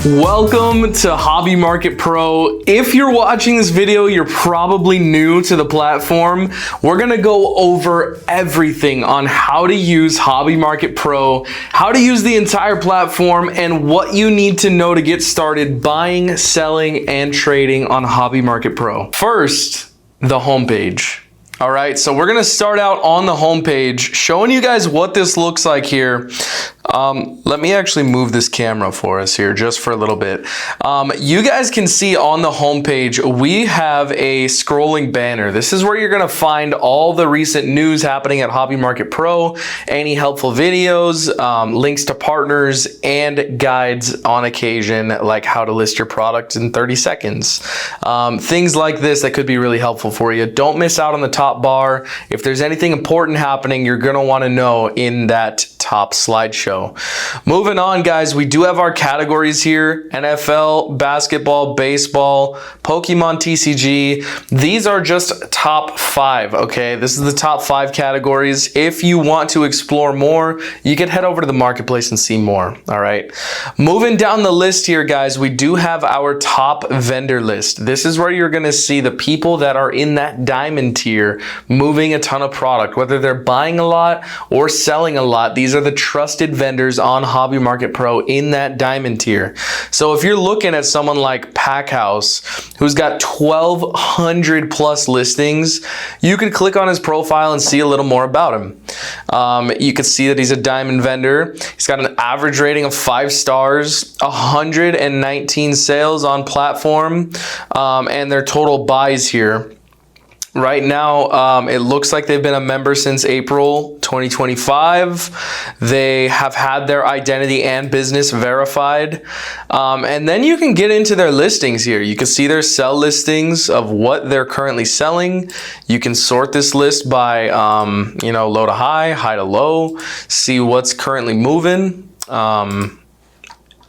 Welcome to Hobby Market Pro. If you're watching this video, you're probably new to the platform. We're gonna go over everything on how to use Hobby Market Pro, how to use the entire platform, and what you need to know to get started buying, selling, and trading on Hobby Market Pro. First, the homepage. All right, so we're gonna start out on the homepage, showing you guys what this looks like here. Let me actually move this camera for us here just for a little bit. You guys can see on the homepage, we have a scrolling banner. This is where you're gonna find all the recent news happening at Hobby Market Pro, any helpful videos, links to partners, and guides on occasion, like how to list your product in 30 seconds. Things like this that could be really helpful for you. Don't miss out on the top bar. If there's anything important happening, you're gonna wanna know in that top slideshow. Moving on, guys, we do have our categories here: NFL, basketball, baseball, Pokemon TCG. These are just top 5, okay? This is the top 5 categories. If you want to explore more, you can head over to the marketplace and see more, all right? Moving down the list here, guys, we do have our top vendor list. This is where you're gonna see the people that are in that diamond tier moving a ton of product, whether they're buying a lot or selling a lot. These are the trusted vendors on Hobby Market Pro in that diamond tier. So if you're looking at someone like Packhouse, who's got 1,200 plus listings, you could click on his profile and see a little more about him. You can see that he's a diamond vendor. He's got an average rating of 5 stars, 119 sales on platform, and their total buys here. Right now, it looks like they've been a member since April 2025. They have had their identity and business verified. And then you can get into their listings here. You can see their sell listings of what they're currently selling. You can sort this list by, low to high, high to low, see what's currently moving. And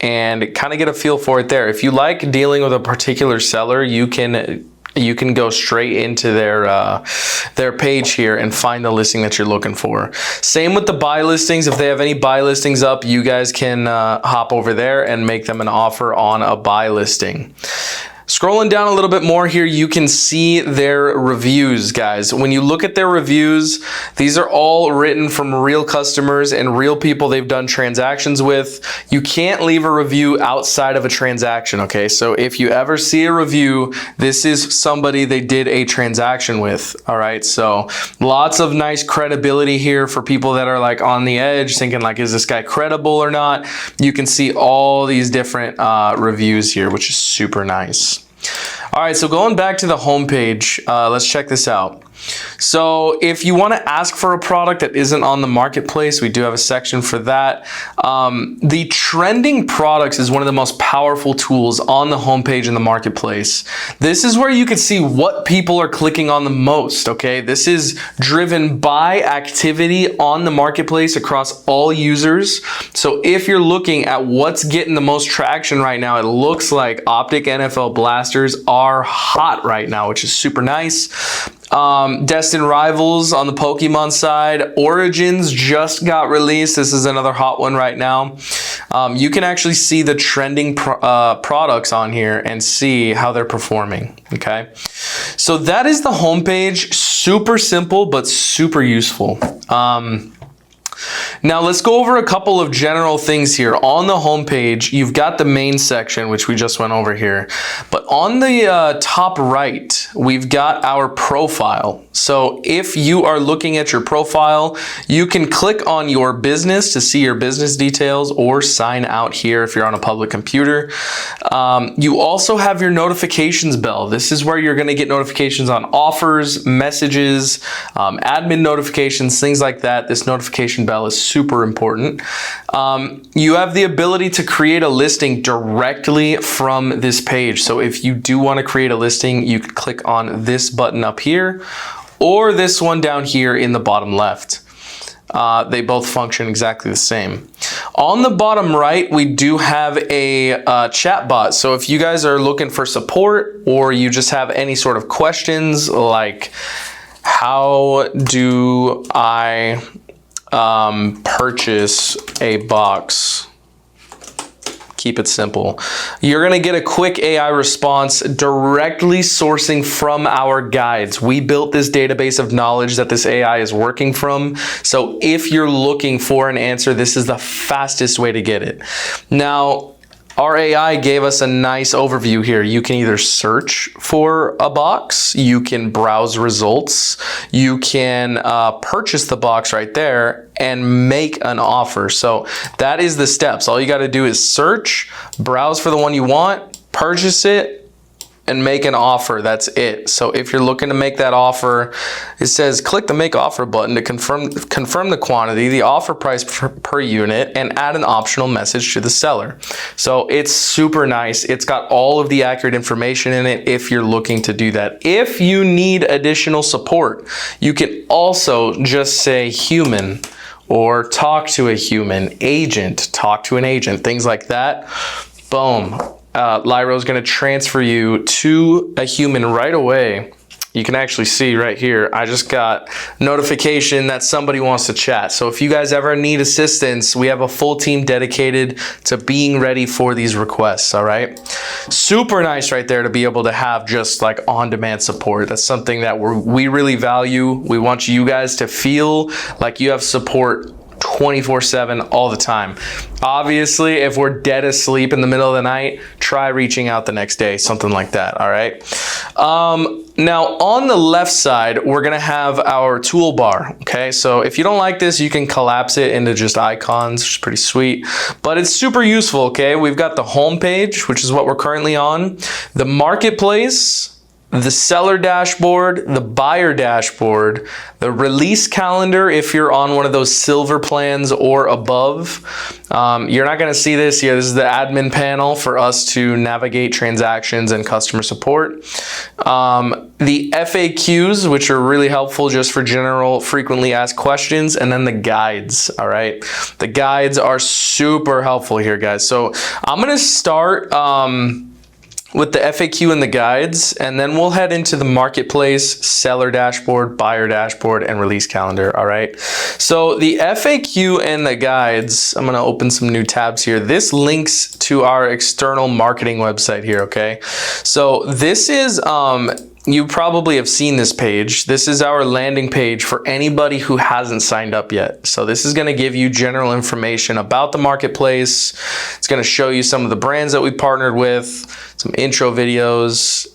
kind of get a feel for it there. If you like dealing with a particular seller, you can go straight into their page here and find the listing that you're looking for. Same with the buy listings. If they have any buy listings up, you guys can hop over there and make them an offer on a buy listing. Scrolling down a little bit more here, you can see their reviews, guys. When you look at their reviews, these are all written from real customers and real people they've done transactions with. You can't leave a review outside of a transaction, okay? So if you ever see a review, this is somebody they did a transaction with, all right? So lots of nice credibility here for people that are like on the edge, thinking like, is this guy credible or not? You can see all these different reviews here, which is super nice. All right, so going back to the homepage, let's check this out. So if you want to ask for a product that isn't on the marketplace, we do have a section for that. The trending products is one of the most powerful tools on the homepage in the marketplace. This is where you can see what people are clicking on the most, okay? This is driven by activity on the marketplace across all users. So if you're looking at what's getting the most traction right now, it looks like Optic NFL blasters are hot right now, which is super nice. Destined Rivals on the Pokemon side. Origins just got released. This is another hot one right now. You can actually see the trending products on here and see how they're performing, okay? So that is the homepage. Super simple, but super useful. Now let's go over a couple of general things here. On the homepage, you've got the main section, which we just went over here. But on the top right, we've got our profile. So if you are looking at your profile, you can click on your business to see your business details or sign out here if you're on a public computer. You also have your notifications bell. This is where you're going to get notifications on offers, messages, admin notifications, things like that. This notification bell is super important. You have the ability to create a listing directly from this page. So if you do want to create a listing, you can click on this button up here or this one down here in the bottom left. They both function exactly the same. On the bottom right, we do have a chat bot. So if you guys are looking for support or you just have any sort of questions like, how do I purchase a box keep it simple. You're gonna get a quick AI response directly sourcing from our guides. We built this database of knowledge that this AI is working from. So if you're looking for an answer, this is the fastest way to get it. Now, our AI gave us a nice overview here. You can either search for a box, you can browse results, you can purchase the box right there and make an offer. So that is the steps. All you got to do is search, browse for the one you want, purchase it, and make an offer. That's it. So if you're looking to make that offer, it says click the make offer button to confirm the quantity, the offer price per unit, and add an optional message to the seller. So it's super nice. It's got all of the accurate information in it if you're looking to do that. If you need additional support, you can also just say human or talk to a human, agent, talk to an agent, things like that. Boom. Lyra is going to transfer you to a human right away. You can actually see right here, I just got notification that somebody wants to chat. So if you guys ever need assistance, we have a full team dedicated to being ready for these requests, all right? Super nice right there to be able to have just like on-demand support. That's something that we really value. We want you guys to feel like you have support 24/7 all the time. Obviously, if we're dead asleep in the middle of the night, try reaching out the next day, something like that, all right? Now, on the left side, we're gonna have our toolbar, okay? So if you don't like this, you can collapse it into just icons, which is pretty sweet, but it's super useful, okay? We've got the home page, which is what we're currently on, the marketplace, the seller dashboard, the buyer dashboard, the release calendar if you're on one of those silver plans or above. You're not going to see this here. This is the admin panel for us to navigate transactions and customer support. The FAQs, which are really helpful just for general frequently asked questions, and then the guides, all right? The guides are super helpful here, guys. So I'm going to start with the FAQ and the guides, and then we'll head into the marketplace, seller dashboard, buyer dashboard, and release calendar, all right? So the FAQ and the guides, I'm gonna open some new tabs here. This links to our external marketing website here, okay? So this is, you probably have seen this page. This is our landing page for anybody who hasn't signed up yet. So this is gonna give you general information about the marketplace. It's gonna show you some of the brands that we partnered with, some intro videos,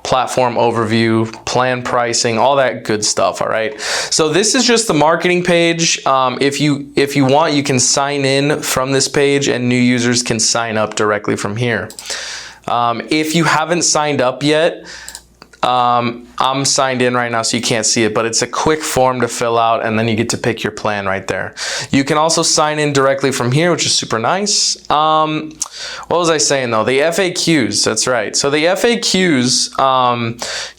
platform overview, plan pricing, all that good stuff, all right? So this is just the marketing page. If you want, you can sign in from this page and new users can sign up directly from here. If you haven't signed up yet, I'm signed in right now, so you can't see it, but it's a quick form to fill out, and then you get to pick your plan right there. You can also sign in directly from here, which is super nice. What was I saying though? The FAQs, that's right. So the FAQs,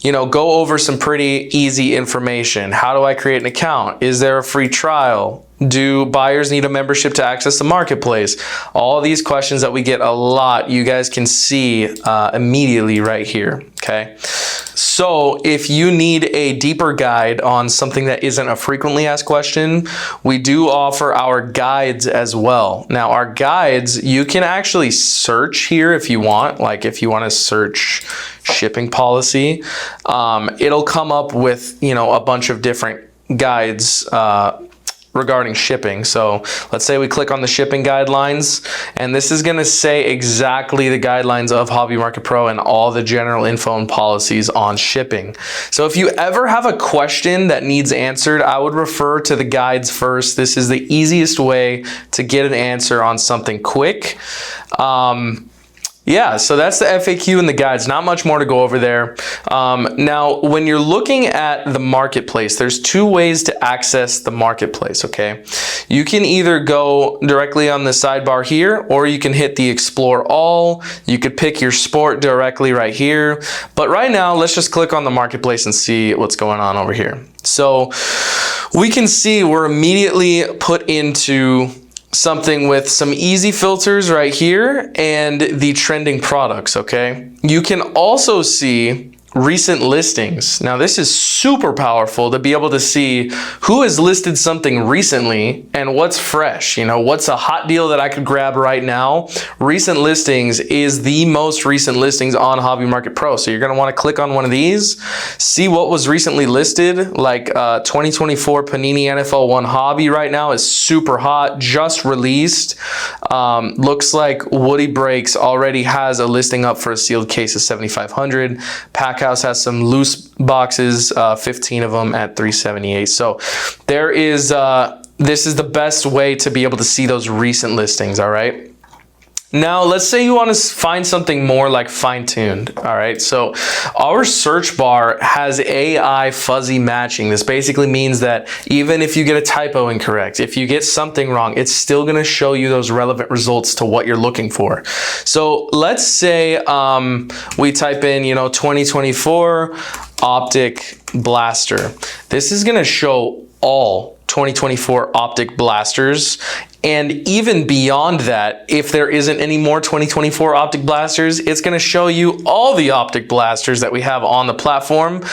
you know, go over some pretty easy information. How do I create an account? Is there a free trial? Do buyers need a membership to access the marketplace? All these questions that we get a lot, you guys can see immediately right here, okay? So if you need a deeper guide on something that isn't a frequently asked question, we do offer our guides as well. Now our guides, you can actually search here if you want, like if you want to search shipping policy, it'll come up with, you know, a bunch of different guides regarding shipping. So let's say we click on the shipping guidelines, and this is gonna say exactly the guidelines of Hobby Market Pro and all the general info and policies on shipping. So if you ever have a question that needs answered, I would refer to the guides first. This is the easiest way to get an answer on something quick. Yeah, so that's the FAQ and the guides. Not much more to go over there. Now, when you're looking at the marketplace, there's two ways to access the marketplace, okay? You can either go directly on the sidebar here, or you can hit the Explore All. You could pick your sport directly right here. But right now, let's just click on the marketplace and see what's going on over here. So we can see we're immediately put into something with some easy filters right here and the trending products, okay? You can also see recent listings. Now this is super powerful to be able to see who has listed something recently and what's fresh. You know, what's a hot deal that I could grab right now. Recent listings is the most recent listings on Hobby Market Pro. So you're going to want to click on one of these, see what was recently listed, like 2024 Panini NFL 1 Hobby right now is super hot, just released. Looks like Woody Breaks already has a listing up for a sealed case of 7,500. Pack House has some loose boxes, 15 of them at 378. So there is, this is the best way to be able to see those recent listings, all right? Now, let's say you want to find something more like fine-tuned, all right? So our search bar has AI fuzzy matching. This basically means that even if you get a typo incorrect, if you get something wrong, it's still going to show you those relevant results to what you're looking for. So let's say we type in, you know, 2024 optic blaster. This is going to show all 2024 optic blasters. And even beyond that, if there isn't any more 2024 optic blasters, it's going to show you all the optic blasters that we have on the platform,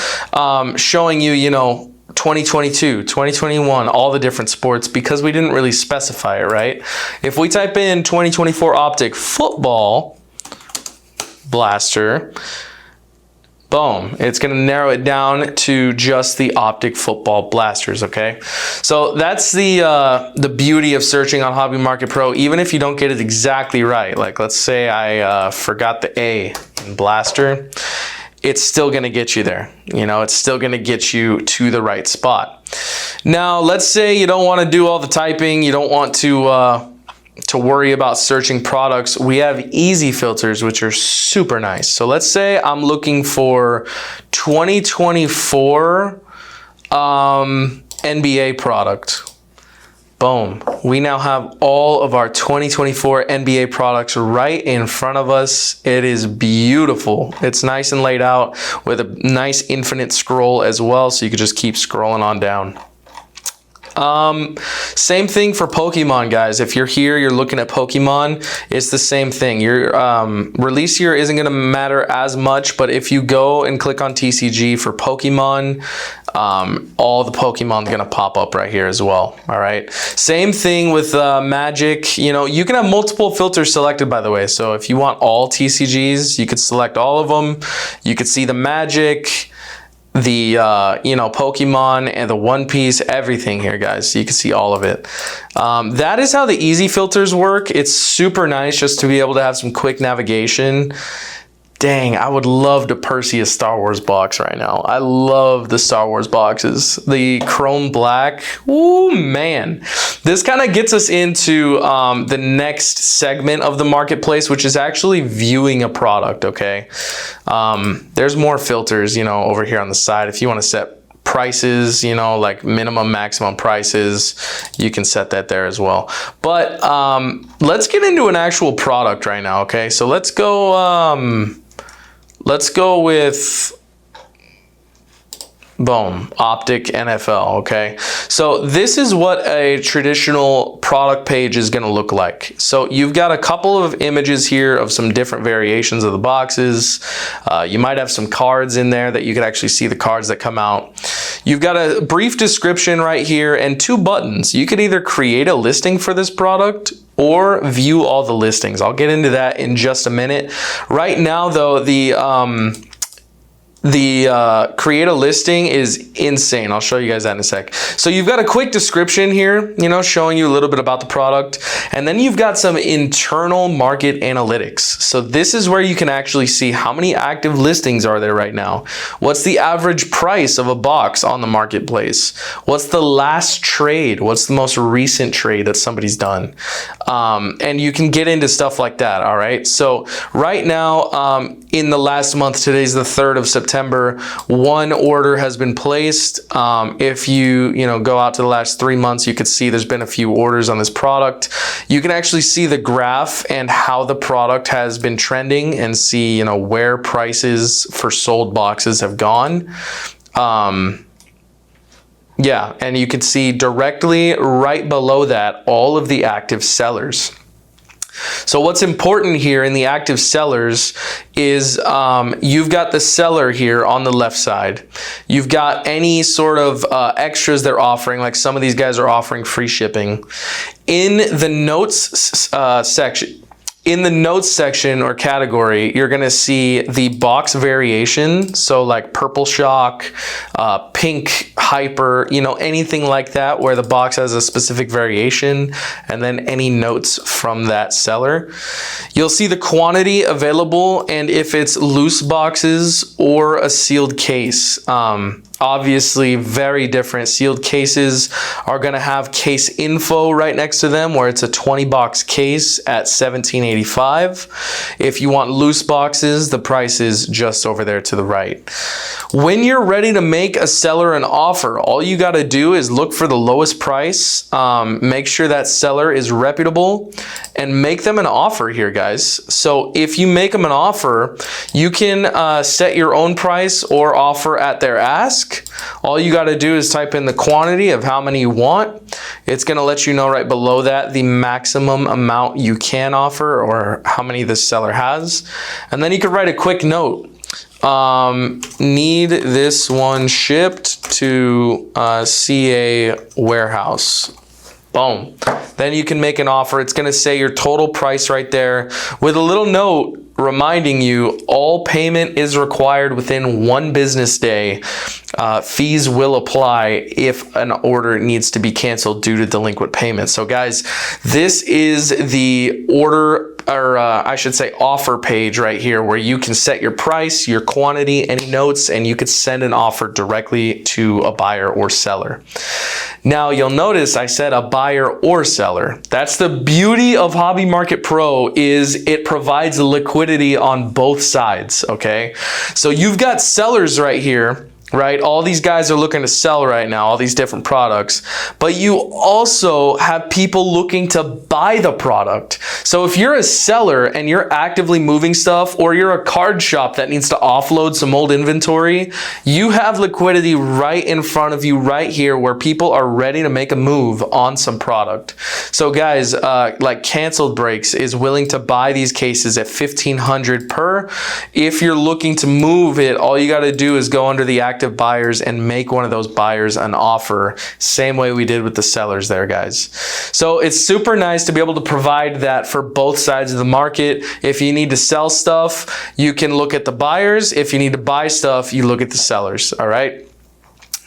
showing you, you know, 2022, 2021, all the different sports, because we didn't really specify it, right? If we type in 2024 optic football blaster, boom, it's going to narrow it down to just the optic football blasters, okay? So that's the beauty of searching on Hobby Market Pro, even if you don't get it exactly right. Like, let's say I forgot the A in blaster, it's still going to get you there. You know, it's still going to get you to the right spot. Now, let's say you don't want to do all the typing, you don't want to worry about searching products. We have easy filters, which are super nice. So let's say I'm looking for 2024 NBA product. Boom. We now have all of our 2024 NBA products right in front of us. It is beautiful. It's nice and laid out with a nice infinite scroll as well, so you can just keep scrolling on down. Same thing for Pokemon, guys. If you're here, you're looking at Pokemon, it's the same thing. Your release year isn't going to matter as much, but if you go and click on TCG for Pokemon, all the Pokemon are going to pop up right here as well. All right. Same thing with Magic. You know, you can have multiple filters selected, by the way. So if you want all TCGs, you could select all of them. You could see the Magic, the you know, Pokemon and the One Piece, everything here, guys. So you can see all of it. That is how the easy filters work. It's super nice just to be able to have some quick navigation. Dang, I would love to Percy a Star Wars box right now. I love the Star Wars boxes. The chrome black, ooh, man. This kind of gets us into the next segment of the marketplace, which is actually viewing a product, okay? There's more filters, you know, over here on the side. If you want to set prices, you know, like minimum, maximum prices, you can set that there as well. But let's get into an actual product right now, okay? So let's go with, boom, Optic NFL, okay? So this is what a traditional product page is going to look like. So you've got a couple of images here of some different variations of the boxes. You might have some cards in there that you could actually see the cards that come out. You've got a brief description right here and two buttons. You could either create a listing for this product or view all the listings. I'll get into that in just a minute. Right now, though, the create a listing is insane. I'll show you guys that in a sec. So you've got a quick description here, you know, showing you a little bit about the product. And then you've got some internal market analytics. So this is where you can actually see how many active listings are there right now. What's the average price of a box on the marketplace? What's the last trade? What's the most recent trade that somebody's done? And you can get into stuff like that, all right? So right now, in the last month, today's the 3rd of September, one order has been placed. If you go out to the last 3 months, you could see there's been a few orders on this product. You can actually see the graph and how the product has been trending and see, where prices for sold boxes have gone. Yeah, and you can see directly right below that all of the active sellers. So what's important here in the active sellers is you've got the seller here on the left side. You've got any sort of extras they're offering, like some of these guys are offering free shipping. In the notes section or category, you're gonna see the box variation. So like purple shock, pink hyper, you know, anything like that where the box has a specific variation, and then any notes from that seller. You'll see the quantity available and if it's loose boxes or a sealed case. Obviously very different. Sealed cases are gonna have case info right next to them where it's a 20 box case at $17.85. If you want loose boxes, the price is just over there to the right. When you're ready to make a seller an offer, all you gotta do is look for the lowest price, make sure that seller is reputable, and make them an offer here, guys. So if you make them an offer, you can set your own price or offer at their ask. All you got to do is type in the quantity of how many you want. It's going to let you know right below that the maximum amount you can offer or how many the seller has. And then you could write a quick note. Need this one shipped to CA warehouse. Boom. Then you can make an offer. It's going to say your total price right there with a little note reminding you all payment is required within 1 business day. Fees will apply if an order needs to be canceled due to delinquent payment. So guys, this is the order, or I should say offer page right here where you can set your price, your quantity, any notes, and you could send an offer directly to a buyer or seller. Now you'll notice I said a buyer or seller. That's the beauty of Hobby Market Pro, is it provides liquidity on both sides, okay? So you've got sellers right here, right? All these guys are looking to sell right now, all these different products, but you also have people looking to buy the product. So if you're a seller and you're actively moving stuff, or you're a card shop that needs to offload some old inventory, you have liquidity right in front of you right here where people are ready to make a move on some product. So guys, like Canceled Breaks is willing to buy these cases at $1,500 per. If you're looking to move it, all you got to do is go under the active buyers and make one of those buyers an offer, same way we did with the sellers there, guys. So it's super nice to be able to provide that for both sides of the market. If you need to sell stuff, you can look at the buyers. If you need to buy stuff, you look at the sellers. All right.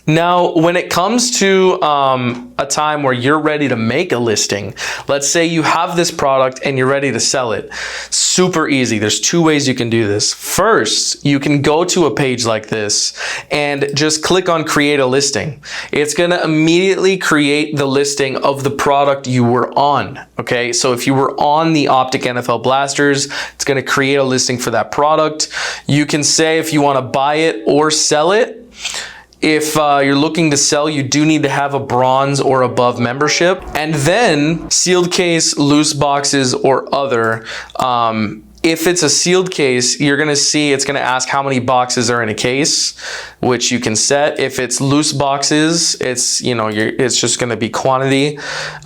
Now, when it comes to a time where you're ready to make a listing, let's say you have this product and you're ready to sell it. Super easy. There's 2 ways you can do this. First, you can go to a page like this and just click on create a listing. It's going to immediately create the listing of the product you were on. Okay, so if you were on the Optic NFL Blasters, it's going to create a listing for that product. You can say if you want to buy it or sell it. If you're looking to sell, you do need to have a bronze or above membership. And then sealed case, loose boxes, or other. If it's a sealed case, you're gonna see it's gonna ask how many boxes are in a case, which you can set. If it's loose boxes, it's, you know, it's just gonna be quantity.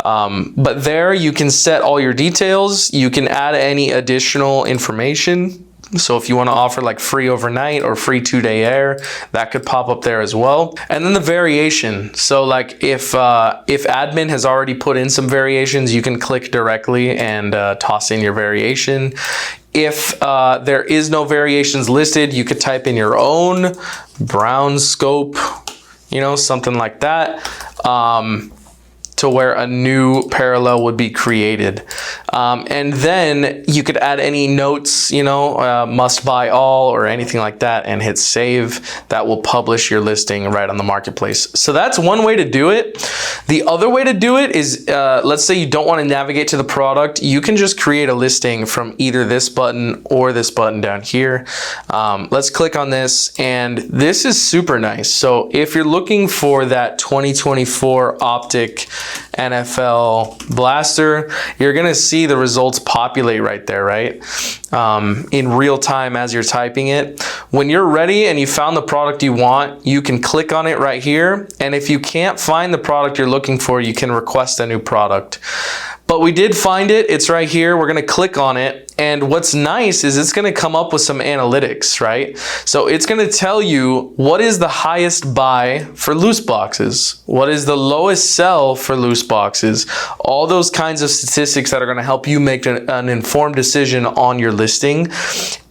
But there you can set all your details. You can add any additional information. So if you want to offer like free overnight or free 2-day air, that could pop up there as well. And then the variation. So like if admin has already put in some variations, you can click directly and toss in your variation. If there is no variations listed, you could type in your own brown scope, you know, something like that. To where a new parallel would be created. And then you could add any notes, you know, must buy all or anything like that, and hit save. That will publish your listing right on the marketplace. So that's one way to do it. The other way to do it is, let's say you don't want to navigate to the product. You can just create a listing from either this button or this button down here. Let's click on this, and this is super nice. So if you're looking for that 2024 Optic NFL Blaster, you're gonna see the results populate right there, right? In real time as you're typing it. When you're ready and you found the product you want, you can click on it right here. And if you can't find the product you're looking for, you can request a new product. But But we did find it. It's right here. We're going to click on it. And what's nice is it's going to come up with some analytics, right? So it's going to tell you what is the highest buy for loose boxes, what is the lowest sell for loose boxes, all those kinds of statistics that are going to help you make an informed decision on your listing.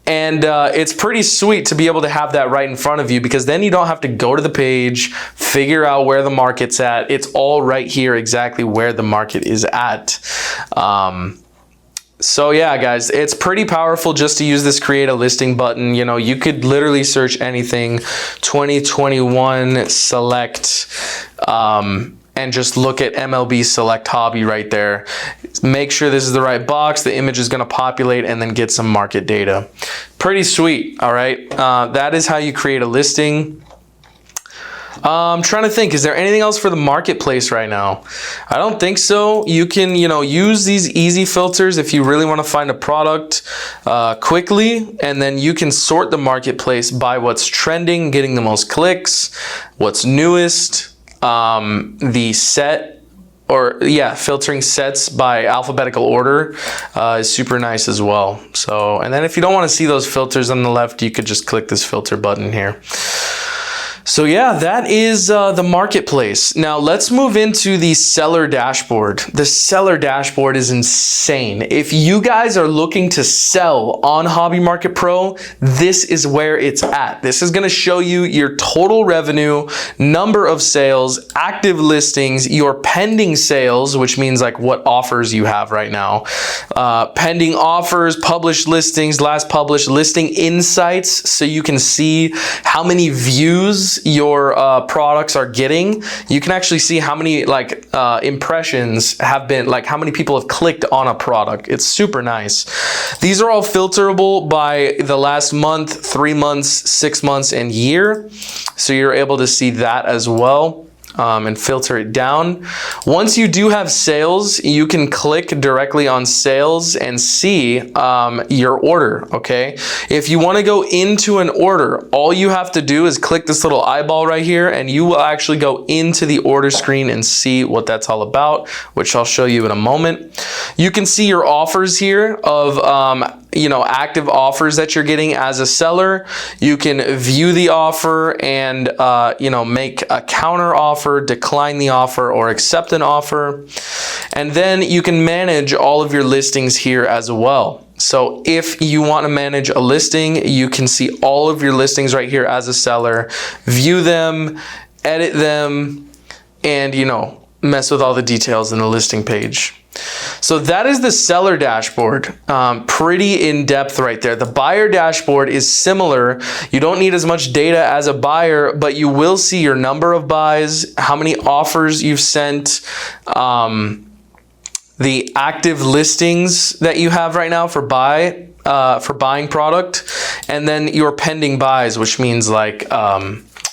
And it's pretty sweet to be able to have that right in front of you, because then you don't have to go to the page, figure out where the market's at. It's all right here, exactly where the market is at. So yeah, guys, it's pretty powerful just to use this create a listing button. You know, you could literally search anything, 2021 select, and just look at MLB select hobby right there. Make sure this is the right box. The image is going to populate and then get some market data. Pretty sweet. All right. That is how you create a listing. I'm trying to think, is there anything else for the marketplace right now? I don't think so. You can, you know, use these easy filters if you really want to find a product quickly, and then you can sort the marketplace by what's trending, getting the most clicks, what's newest, the set, or yeah, filtering sets by alphabetical order is super nice as well. So, and then if you don't want to see those filters on the left, you could just click this filter button here. So yeah, that is the marketplace. Now let's move into the seller dashboard. The seller dashboard is insane. If you guys are looking to sell on Hobby Market Pro, this is where it's at. This is gonna show you your total revenue, number of sales, active listings, your pending sales, which means like what offers you have right now, pending offers, published listings, last published, listing insights, so you can see how many views your products are getting. You can actually see how many like impressions have been, like how many people have clicked on a product. It's super nice. These are all filterable by the last month, 3 months, 6 months, and year. So you're able to see that as well. And filter it down. Once you do have sales, you can click directly on sales and see your order, okay? If you wanna go into an order, all you have to do is click this little eyeball right here, and you will actually go into the order screen and see what that's all about, which I'll show you in a moment. You can see your offers here of you know, active offers that you're getting as a seller. You can view the offer and you know, make a counter offer, decline the offer, or accept an offer. And then you can manage all of your listings here as well. So if you want to manage a listing, you can see all of your listings right here as a seller, view them, edit them, and, you know, mess with all the details in the listing page. So that is the seller dashboard. Pretty in depth right there. The buyer dashboard is similar. You don't need as much data as a buyer, but you will see your number of buys, how many offers you've sent, the active listings that you have right now for buying product, and then your pending buys, which means like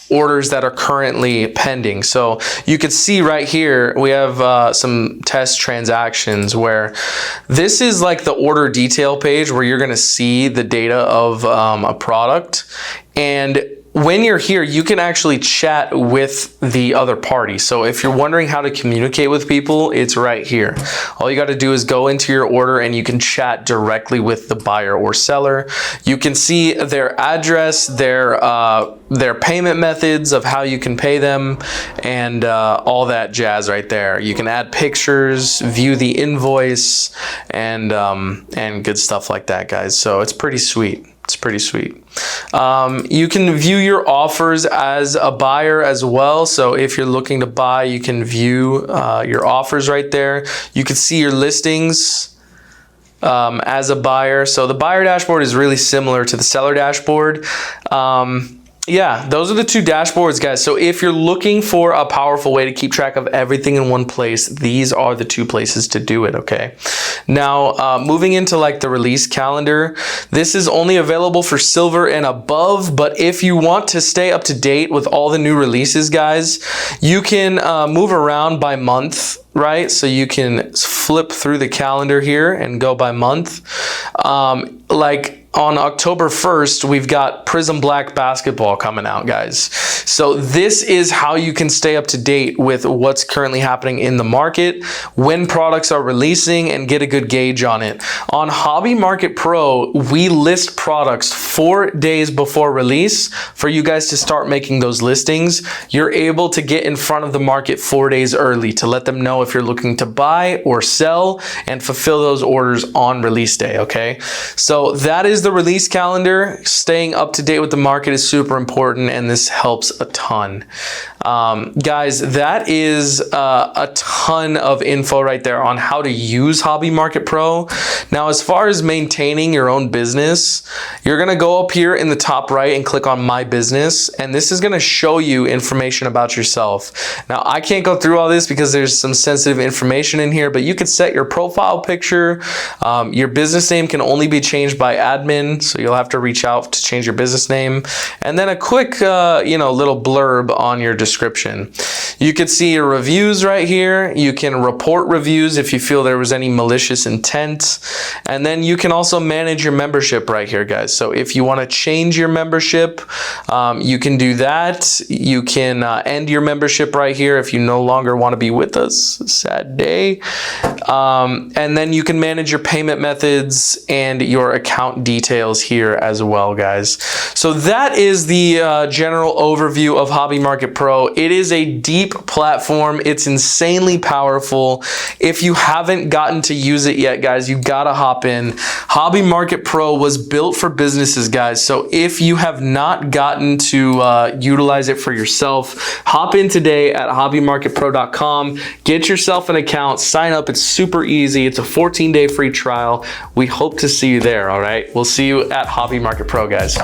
orders that are currently pending. So you could see right here, we have some test transactions where this is like the order detail page where you're gonna see the data of a product. And when you're here, you can actually chat with the other party. So if you're wondering how to communicate with people, it's right here. All you got to do is go into your order and you can chat directly with the buyer or seller. You can see their address, their payment methods of how you can pay them, and all that jazz right there. You can add pictures, view the invoice, and good stuff like that, guys. So it's pretty sweet. It's pretty sweet. You can view your offers as a buyer as well. So if you're looking to buy, you can view your offers right there. You can see your listings as a buyer. So the buyer dashboard is really similar to the seller dashboard. Yeah, those are the two dashboards, guys. So if you're looking for a powerful way to keep track of everything in one place, these are the two places to do it, okay? Now, moving into like the release calendar, this is only available for silver and above, but if you want to stay up to date with all the new releases, guys, you can move around by month, right? So you can flip through the calendar here and go by month. Like on October 1st, we've got Prism Black Basketball coming out, guys. So this is how you can stay up to date with what's currently happening in the market, when products are releasing, and get a good gauge on it. On Hobby Market Pro, we list products 4 days before release for you guys to start making those listings. You're able to get in front of the market 4 days early to let them know if you're looking to buy or sell and fulfill those orders on release day, okay? So that is the release calendar. Staying up to date with the market is super important, and this helps a ton. Guys, that is a ton of info right there on how to use Hobby Market Pro. Now, as far as maintaining your own business, you're gonna go up here in the top right and click on My Business, and this is gonna show you information about yourself. Now, I can't go through all this because there's some sensitive information in here, but you can set your profile picture. Your business name can only be changed by admin, so you'll have to reach out to change your business name, and then a quick little blurb on your description. You can see your reviews right here. You can report reviews if you feel there was any malicious intent, and then you can also manage your membership right here, guys. So if you want to change your membership, you can do that. You can end your membership right here if you no longer want to be with us. Sad day. And then you can manage your payment methods and your account details here as well, guys. So that is the general overview of Hobby Market Pro. It is a deep platform. It's insanely powerful. If you haven't gotten to use it yet, guys, you gotta hop in. Hobby Market Pro was built for businesses, guys. So if you have not gotten to utilize it for yourself, hop in today at hobbymarketpro.com. Get yourself an account, sign up. It's super easy. It's a 14-day free trial. We hope to see you there, all right? We'll see you at Hobby Market Pro, guys.